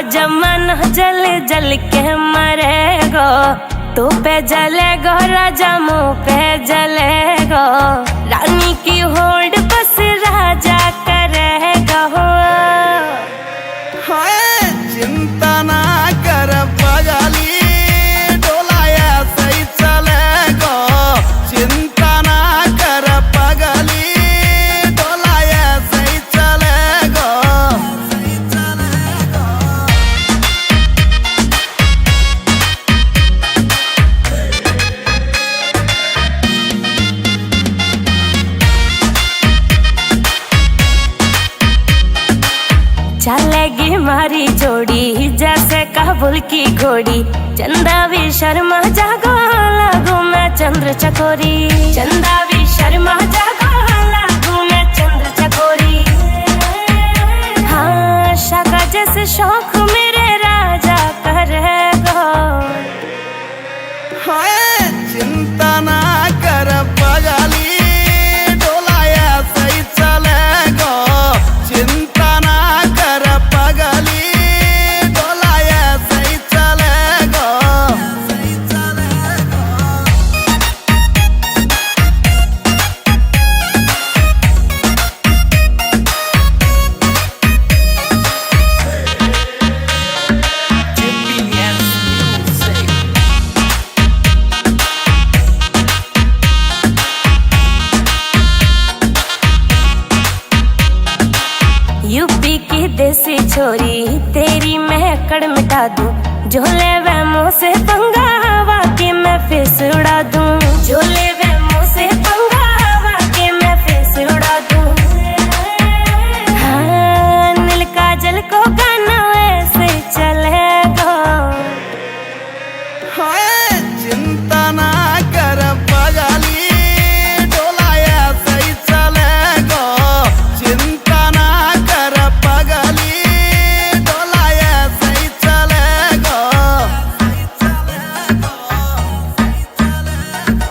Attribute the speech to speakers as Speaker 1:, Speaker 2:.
Speaker 1: जमाना जल जल के मरेगो। तू पे जलेगो राजा मुँह पे जलेगो। रानी की होड़ बस राजा करेगा।
Speaker 2: चिंता ना कर पगली, डोलाया सही चलेगो। चिंता ना कर पगली, डोलाया सही चलेगो।
Speaker 1: चलेगी मारी जोड़ी जैसे काबुल की घोड़ी। चंदा भी शर्मा जागो लागू मैं चंद्र चकोरी। चंदा भी शर्मा जागो लागू मैं चंद्र चकोरी। हाँ शाका जैसे शौक मेरे राजा करेगो।
Speaker 2: चिंता ना कर पगली, डोलाया सही चलेगो। चिंता ना कर पगली, डोलाया सही चलेगो। सही चलेगो।
Speaker 1: यूपी की देसी छोरी तेरी मैं अकड़ मिटा दूं। झोले वे मुँह से पंगा हवा के मैं फेस उड़ा दूं। झोले वे मुँह से पंगा हवा के मैं फेस उड़ा दूं। हाँ नील काजल को